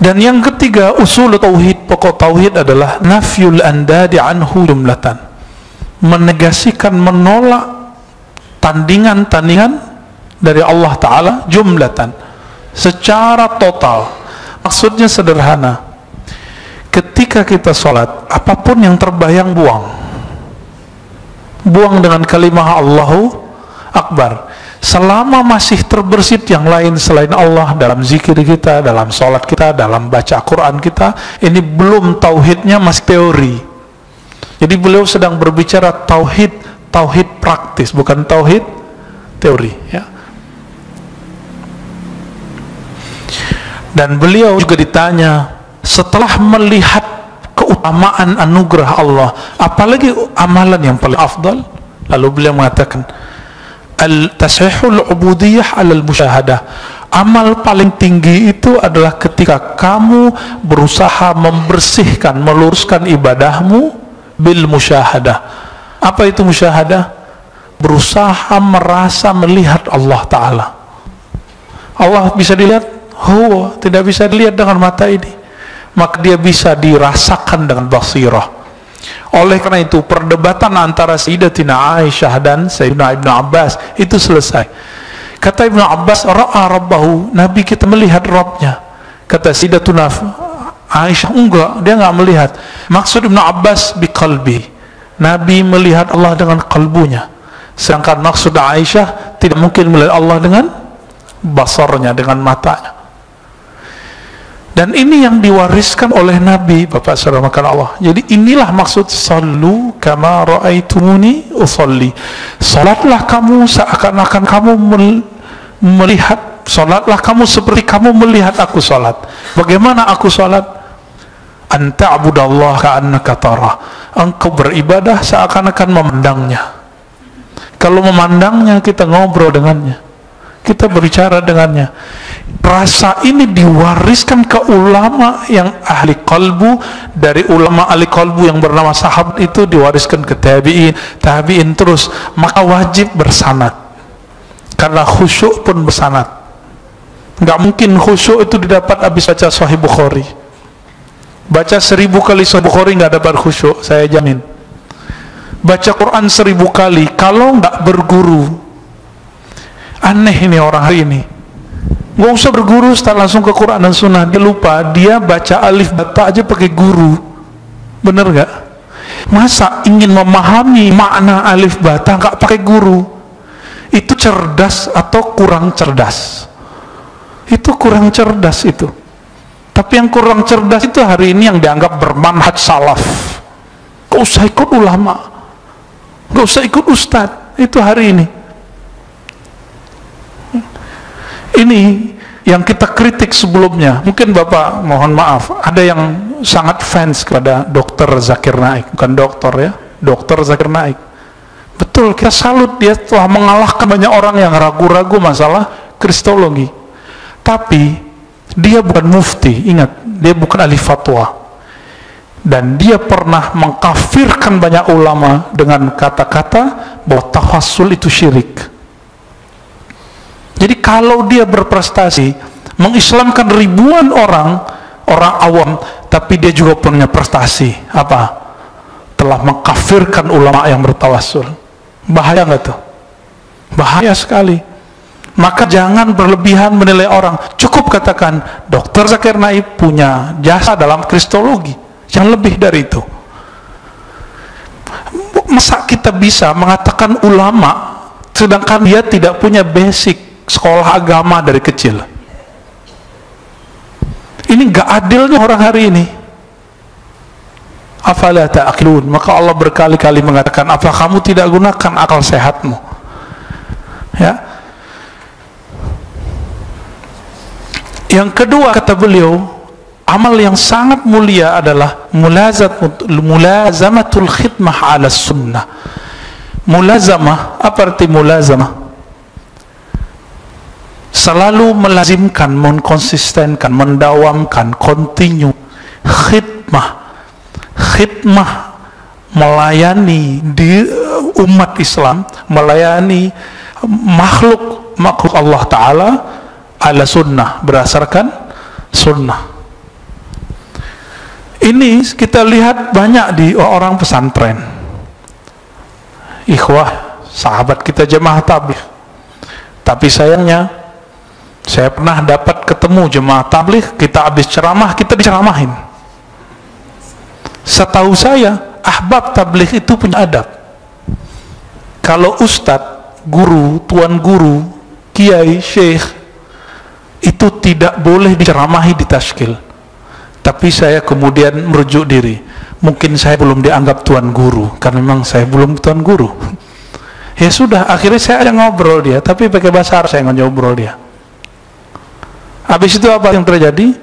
Dan yang ketiga, usul tauhid, pokok tauhid adalah nafyul andadi anhu jumlatan, menegasikan, menolak tandingan-tandingan dari Allah Ta'ala jumlatan, secara total. Maksudnya sederhana, ketika kita sholat, apapun yang terbayang buang dengan kalimah Allahu Akbar. Selama masih terbersit yang lain selain Allah dalam zikir kita, dalam sholat kita, dalam baca Quran kita, ini belum tauhidnya, masih teori. Jadi beliau sedang berbicara tauhid praktis, bukan tauhid teori, ya. Dan beliau juga ditanya, setelah melihat keutamaan anugerah Allah, apalagi amalan yang paling afdal, lalu beliau mengatakan, al-tasihul ubudiyah alal musyahadah, amal paling tinggi itu adalah ketika kamu berusaha membersihkan, meluruskan ibadahmu bil musyahadah. Apa itu musyahadah? Berusaha merasa melihat Allah Ta'ala. Allah bisa dilihat? Tidak bisa dilihat dengan mata ini, maka dia bisa dirasakan dengan basirah. Oleh karena itu perdebatan antara Sayyidatina Aisyah dan Sayyidina Ibnu Abbas itu selesai. Kata Ibnu Abbas, ra'a rabbahu, Nabi kita melihat Rabbnya. Kata Sayyidatuna Aisyah, enggak, dia enggak melihat. Maksud Ibnu Abbas biqalbi, Nabi melihat Allah dengan kalbunya. Sedangkan maksud Aisyah, tidak mungkin melihat Allah dengan basarnya, dengan matanya. Dan ini yang diwariskan oleh Nabi, Bapak Saudara makan Allah. Jadi inilah maksud sallu kama ra'aitumuni usolli. Salatlah kamu seakan-akan kamu melihat, salatlah kamu seperti kamu melihat aku salat. Bagaimana aku salat? An ta'budallaha ka'annaka tarah. Engkau beribadah seakan-akan memandangnya. Kalau memandangnya, kita ngobrol dengannya, kita berbicara dengannya. Rasa ini diwariskan ke ulama yang ahli kalbu. Dari ulama ahli kalbu yang bernama sahabat itu diwariskan ke tabi'in terus. Maka wajib bersanad, karena khusyuk pun bersanad. Nggak mungkin khusyuk itu didapat habis baca Sahih Bukhari. Baca 1000 kali Sahih Bukhari nggak dapat khusyuk, saya jamin. Baca Quran 1000 kali, kalau nggak berguru, aneh ini orang hari ini. Nggak usah berguru, setelah langsung ke Quran dan Sunnah. Dia lupa, dia baca alif bata aja pakai guru. Bener nggak? Masa ingin memahami makna alif bata nggak pakai guru? Itu cerdas atau kurang cerdas? Itu kurang cerdas itu. Tapi yang kurang cerdas itu hari ini yang dianggap bermanhaj salaf. Nggak usah ikut ulama, nggak usah ikut ustadz. Itu hari ini. Ini yang kita kritik sebelumnya. Mungkin Bapak mohon maaf, ada yang sangat fans kepada Dr. Zakir Naik, bukan dokter ya, Dr. Zakir Naik. Betul, kita salut, dia telah mengalahkan banyak orang yang ragu-ragu masalah kristologi. Tapi dia bukan mufti, ingat, dia bukan ahli fatwa. Dan dia pernah mengkafirkan banyak ulama dengan kata-kata bahwa tawassul itu syirik. Jadi kalau dia berprestasi mengislamkan ribuan orang awam, tapi dia juga punya prestasi apa? Telah mengkafirkan ulama yang bertawassul. Bahaya nggak tuh? Bahaya sekali. Maka jangan berlebihan menilai orang. Cukup katakan Dr. Zakir Naik punya jasa dalam kristologi. Yang lebih dari itu. Masa kita bisa mengatakan ulama sedangkan dia tidak punya basic sekolah agama dari kecil? Ini gak adilnya orang hari ini. Afala ta'qilun. Maka Allah berkali-kali mengatakan, apa kamu tidak gunakan akal sehatmu? Ya. Yang kedua kata beliau, amal yang sangat mulia adalah mulazamatul khidmah ala sunnah. Mulazamah, apa arti mulazamah? Selalu melazimkan, mengkonsistenkan, mendawamkan, continue. Khidmah melayani di umat Islam, melayani makhluk Allah Ta'ala ala sunnah, berdasarkan sunnah. Ini kita lihat banyak di orang pesantren, ikhwah, sahabat kita jemaah tabligh. Tapi sayangnya, saya pernah dapat ketemu jemaah tabligh, kita habis ceramah, kita diceramahin. Setahu saya, ahbab tabligh itu punya adab. Kalau ustadz, guru, tuan guru, kiai, syekh, itu tidak boleh diceramahi di tashkil. Tapi saya kemudian merujuk diri, mungkin saya belum dianggap tuan guru, karena memang saya belum tuan guru. Ya sudah, akhirnya saya ngobrol dia, tapi pakai bahasa Arab saya ngobrol dia. Habis itu apa yang terjadi?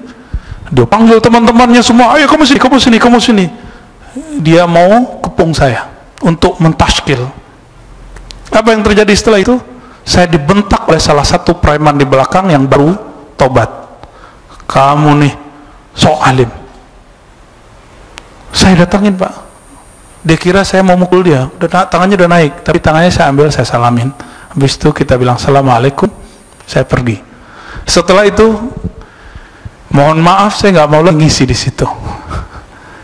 Dia panggil teman-temannya semua, ayo kamu sini, kamu sini, kamu sini. Dia mau kepung saya untuk mentashkil. Apa yang terjadi setelah itu? Saya dibentak oleh salah satu preman di belakang yang baru tobat. Kamu nih sok alim. Saya datangin, Pak. Dia kira saya mau mukul dia, tangannya udah naik, tapi tangannya saya ambil, saya salamin. Habis itu kita bilang assalamualaikum, saya pergi. Setelah itu, mohon maaf, saya nggak mau lagi ngisi di situ.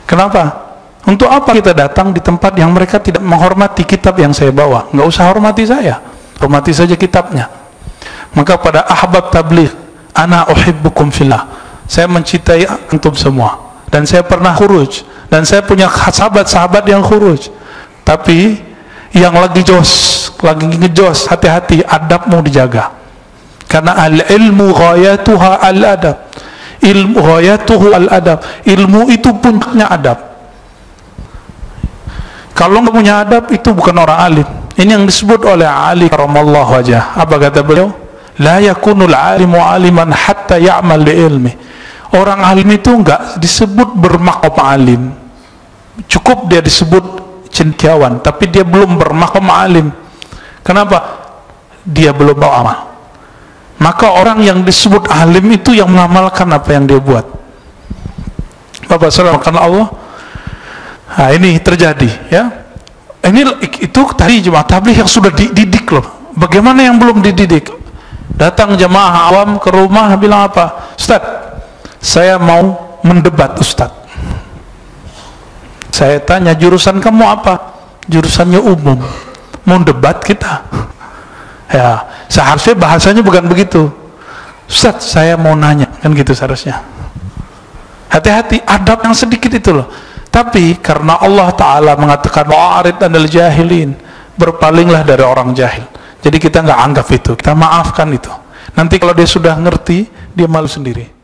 Kenapa? Untuk apa kita datang di tempat yang mereka tidak menghormati kitab yang saya bawa? Nggak usah hormati saya, hormati saja kitabnya. Maka pada ahbab tabligh, ana uhibbukum fillah, saya mencintai antum semua, dan saya pernah khuruj, dan saya punya sahabat-sahabat yang khuruj. Tapi yang lagi jos, lagi ngejos, hati-hati, adabmu dijaga. Karena al-ilmu ghayatuha al-adab. Ilmu ghayatuhu al-adab. Ilmu itu puncaknya adab. Kalau nggak punya adab, itu bukan orang alim. Ini yang disebut oleh Ali karamallahu wajhah. Apa kata beliau? La yakunul alimu aliman hatta ya'mal bi ilmi. Orang alim itu enggak disebut bermakom alim, cukup dia disebut cendekiawan, tapi dia belum bermakom alim. Kenapa? Dia belum tahu amal. Maka orang yang disebut alim itu yang mengamalkan apa yang dia buat. Bapak saudara, karena Allah, nah ini terjadi, ya. Itu tadi jemaah tabligh yang sudah dididik loh. Bagaimana yang belum dididik? Datang jemaah awam ke rumah bilang apa? Ustaz, saya mau mendebat Ustaz. Saya tanya, jurusan kamu apa? Jurusannya umum. Mau debat kita? Ya, seharusnya bahasanya bukan begitu. Ustaz, saya mau nanya, kan gitu seharusnya. Hati-hati, adab yang sedikit itu loh. Tapi karena Allah Ta'ala mengatakan wa'arid anil jahilin, berpalinglah dari orang jahil. Jadi kita nggak anggap itu, kita maafkan itu. Nanti kalau dia sudah ngerti, dia malu sendiri.